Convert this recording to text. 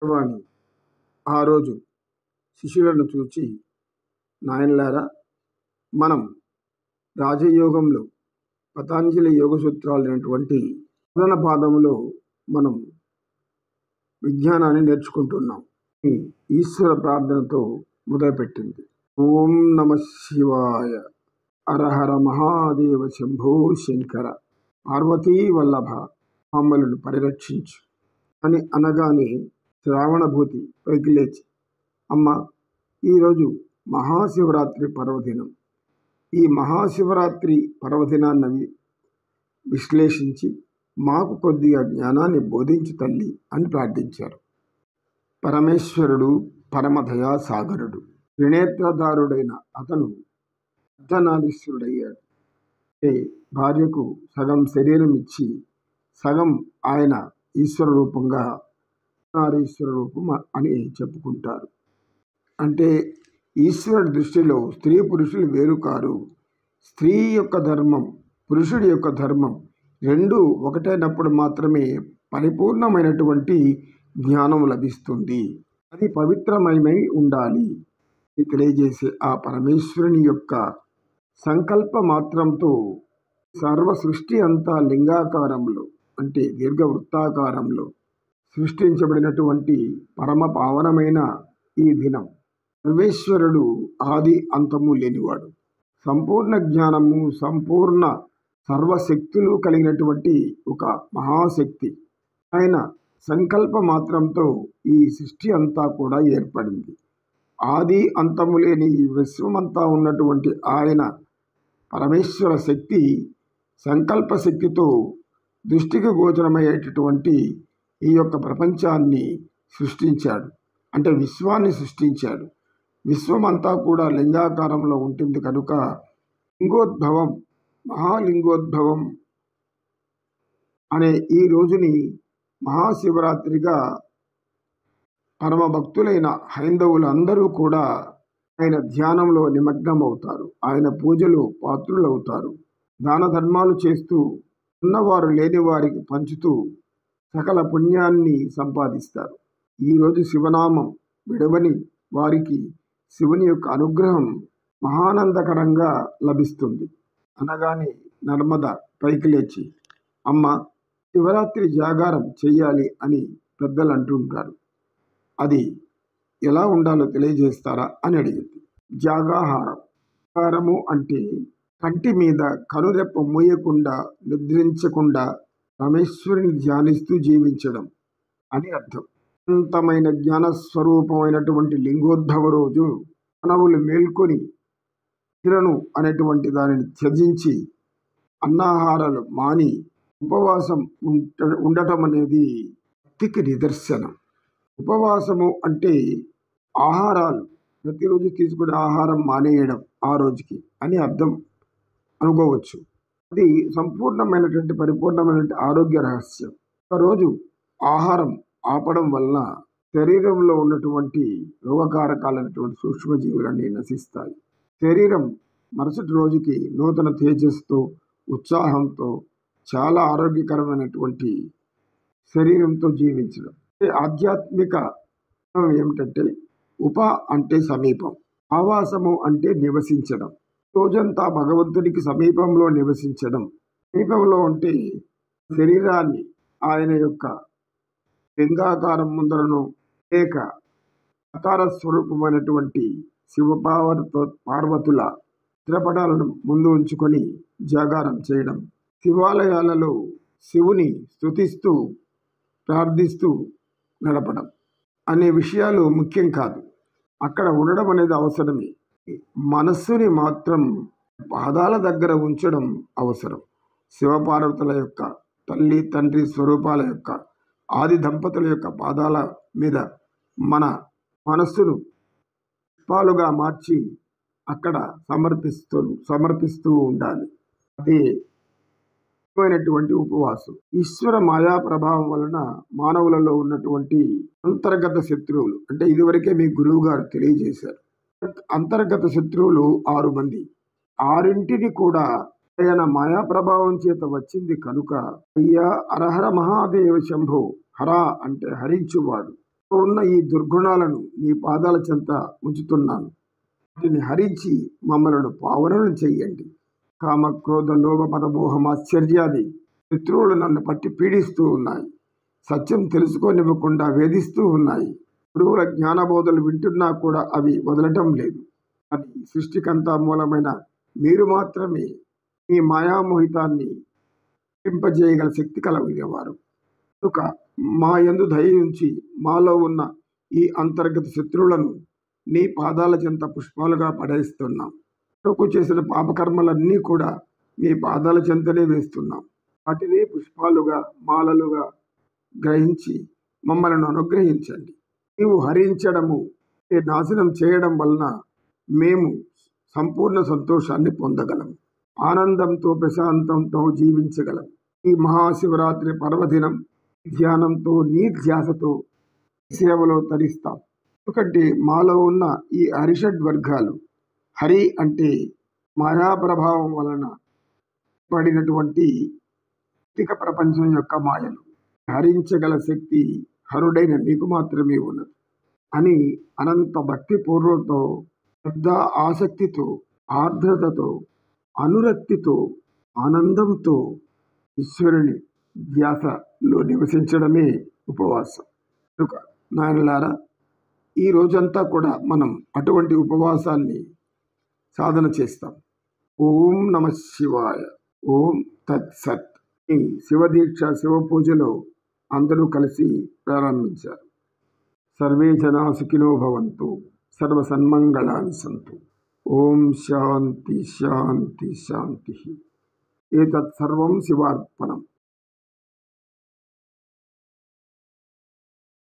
వాణి ఆ రోజు శిష్యులను చూచి, నాయనలారా, మనం రాజయోగంలో పతాంజలి యోగ సూత్రాలైనటువంటి ప్రధాన పాదములో మనం విజ్ఞానాన్ని నేర్చుకుంటున్నాం. ఈ ఈశ్వర ప్రార్థనతో మొదలుపెట్టింది. ఓం నమ శివాయ, హరహర మహాదేవ, శంభో శంకర, పార్వతీ వల్లభ, మమ్మలను పరిరక్షించు అని అనగానే శ్రావణభూతి పైకి లేచి, అమ్మ, ఈరోజు మహాశివరాత్రి పర్వదినం. ఈ మహాశివరాత్రి పర్వదినాన్ని విశ్లేషించి మాకు కొద్దిగా జ్ఞానాన్ని బోధించు తల్లి అని ప్రార్థించారు. పరమేశ్వరుడు పరమదయా సాగరుడు, త్రినేత్రధారుడైన అతను అర్ధనారీశ్వరుడయ్యాడు. భార్యకు సగం శరీరం ఇచ్చి సగం ఆయన ఈశ్వర రూపంగా నారీశ్వర రూపం అని చెప్పుకుంటారు. అంటే ఈశ్వరుడి దృష్టిలో స్త్రీ పురుషులు వేరు కారు. స్త్రీ యొక్క ధర్మం, పురుషుడి యొక్క ధర్మం రెండు ఒకటైనప్పుడు మాత్రమే పరిపూర్ణమైనటువంటి జ్ఞానం లభిస్తుంది. అది పవిత్రమయమై ఉండాలి. ఇది తెలియజేసే ఆ పరమేశ్వరుని యొక్క సంకల్ప మాత్రంతో సర్వ సృష్టి అంతా లింగాకారంలో, అంటే దీర్ఘవృత్తాకారంలో సృష్టించబడినటువంటి పరమ పావనమైన ఈ దినం. సర్వేశ్వరుడు ఆది అంతము లేనివాడు, సంపూర్ణ జ్ఞానము, సంపూర్ణ సర్వశక్తులు కలిగినటువంటి ఒక మహాశక్తి. ఆయన సంకల్ప మాత్రంతో ఈ సృష్టి అంతా కూడా ఏర్పడింది. ఆది అంతము లేని ఈ విశ్వమంతా ఉన్నటువంటి ఆయన పరమేశ్వర శక్తి సంకల్ప శక్తితో దృష్టికి గోచరమయ్యేటటువంటి ఈ యొక్క ప్రపంచాన్ని సృష్టించాడు. అంటే విశ్వాన్ని సృష్టించాడు. విశ్వమంతా కూడా లింగాకారంలో ఉంటుంది కనుక లింగోద్భవం, మహాలింగోద్భవం అనే ఈ రోజుని మహాశివరాత్రిగా పరమ భక్తులైన హైందవులందరూ కూడా ఆయన ధ్యానంలో నిమగ్నమవుతారు. ఆయన పూజలు పాత్రులవుతారు. దాన ధర్మాలు చేస్తూ, ఉన్నవారు లేని వారికి పంచుతూ సకల పుణ్యాన్ని సంపాదిస్తారు. ఈరోజు శివనామం విడవని వారికి శివుని యొక్క అనుగ్రహం మహానందకరంగా లభిస్తుంది. అనగానే నర్మద పైకి లేచి, అమ్మ, శివరాత్రి జాగారం చెయ్యాలి అని పెద్దలు అంటుంటారు. అది ఎలా ఉండాలో తెలియజేస్తారా అని అడిగింది. జాగాహారము అంటే కంటి మీద కనురెప్ప మూయకుండా, నిద్రించకుండా పరమేశ్వరుని ధ్యానిస్తూ జీవించడం అని అర్థం. అనంతమైన జ్ఞానస్వరూపమైనటువంటి లింగోద్భవ రోజు మానవులు మేల్కొని నిద్రను అనేటువంటి దానిని త్యజించి అన్నాహారాలు మాని ఉపవాసం ఉండటం అనేది భక్తికి నిదర్శనం. ఉపవాసము అంటే ఆహారాలు, ప్రతిరోజు తీసుకునే ఆహారం మానేయడం ఆ రోజుకి అని అర్థం అనుకోవచ్చు. అది సంపూర్ణమైనటువంటి పరిపూర్ణమైనటువంటి ఆరోగ్య రహస్యం. ఒకరోజు ఆహారం ఆపడం వలన శరీరంలో ఉన్నటువంటి రోగకారకాలైనటువంటి సూక్ష్మజీవులన్నీ నశిస్తాయి. శరీరం మరుసటి రోజుకి నూతన తేజస్సుతో, ఉత్సాహంతో, చాలా ఆరోగ్యకరమైనటువంటి శరీరంతో జీవించడం. ఆధ్యాత్మిక ఏమిటంటే ఉప అంటే సమీపం, ఆవాసము అంటే నివసించడం. రోజంతా భగవంతుడికి సమీపంలో నివసించడం. సమీపంలో అంటే శరీరాన్ని ఆయన యొక్క లింగాకారం ముందరను లేక ఆకార స్వరూపమైనటువంటి పార్వతుల చిత్రపటాలను ముందు ఉంచుకొని జాగారం చేయడం, శివాలయాలలో శివుని స్తుతిస్తూ ప్రార్థిస్తూ నడపడం అనే విషయాలు ముఖ్యం కాదు. అక్కడ ఉండడం అనేది అవసరమే. మనస్సుని మాత్రం పాదాల దగ్గర ఉంచడం అవసరం. శివపార్వతుల యొక్క తల్లి తండ్రి స్వరూపాల యొక్క ఆది దంపతుల యొక్క పాదాల మీద మన మనస్సును పుష్పాలుగా మార్చి అక్కడ సమర్పిస్తూ ఉండాలి. అదే ఉపవాసం. ఈశ్వర మాయా ప్రభావం వలన మానవులలో ఉన్నటువంటి అంతర్గత శత్రువులు, అంటే ఇదివరకే మీ గురువు గారు తెలియజేశారు, అంతర్గత శత్రువులు 6 మంది. 6 కూడా ఆయన మాయా ప్రభావం చేత వచ్చింది కనుక, అయ్యా హరహర మహాదేవ శంభో, హర అంటే హరించువాడు, ఉన్న ఈ దుర్గుణాలను నీ పాదాల చెంత ఉంచుతున్నాను. వాటిని హరించి మమ్మలను పావనలు చెయ్యండి. కామ, క్రోధ, లోభ, మద, మోహం, ఆశ్చర్యాది శత్రువులు నన్ను పట్టి పీడిస్తూ ఉన్నాయి. సత్యం తెలుసుకోనివ్వకుండా వేధిస్తూ ఉన్నాయి. గురువుల జ్ఞానబోధలు వింటున్నా కూడా అవి వదలటం లేదు. అది సృష్టికంతా మూలమైన మీరు మాత్రమే మీ మాయామోహితాన్ని పింపజేయగల శక్తి కలగలిగేవారు. కనుక మా యందు దయ ఉంచి మాలో ఉన్న ఈ అంతర్గత శత్రువులను నీ పాదాల చెంత పుష్పాలుగా పడేస్తున్నాం. కొరకు చేసిన పాపకర్మలన్నీ కూడా మీ పాదాల చెంతనే వేస్తున్నాం. వాటిని పుష్పాలుగా, మాలలుగా గ్రహించి మమ్మల్ని అనుగ్రహించండి. నీవు హరించడము, నాశనం చేయడం వలన మేము సంపూర్ణ సంతోషాన్ని పొందగలం. ఆనందంతో, ప్రశాంతంతో జీవించగలం. ఈ మహాశివరాత్రి పర్వదినం ధ్యానంతో, నీ ధ్యాసతో సేవలో తరిస్తాం. ఎందుకంటే మాలో ఉన్న ఈ హరిషడ్ వర్గాలు, హరి అంటే మాయా ప్రభావం వలన పడినటువంటి భౌతిక ప్రపంచం యొక్క మాయలు హరించగల శక్తి హరుడైన నీకు మాత్రమే ఉన్నది అని అనంత భక్తి పూర్వంతో, పెద్ద ఆసక్తితో, ఆర్ద్రతతో, అనురక్తితో, ఆనందంతో ఈశ్వరుని ధ్యాసలో నివసించడమే ఉపవాసం. కనుక నాయనలారా, ఈ రోజంతా కూడా మనం అటువంటి ఉపవాసాన్ని సాధన చేస్తాం. ఓం నమ శివాయ. ఓం తత్సత్. ఈ శివదీక్ష, శివ పూజలో అందరూ కలిసి ప్రారంభించారు. సర్వే జనా సుఖినో భవంతు, సర్వ సన్మంగళాని సంతు. ఓం శాంతి శాంతి శాంతి. ఏతత్ సర్వం శివార్పణం.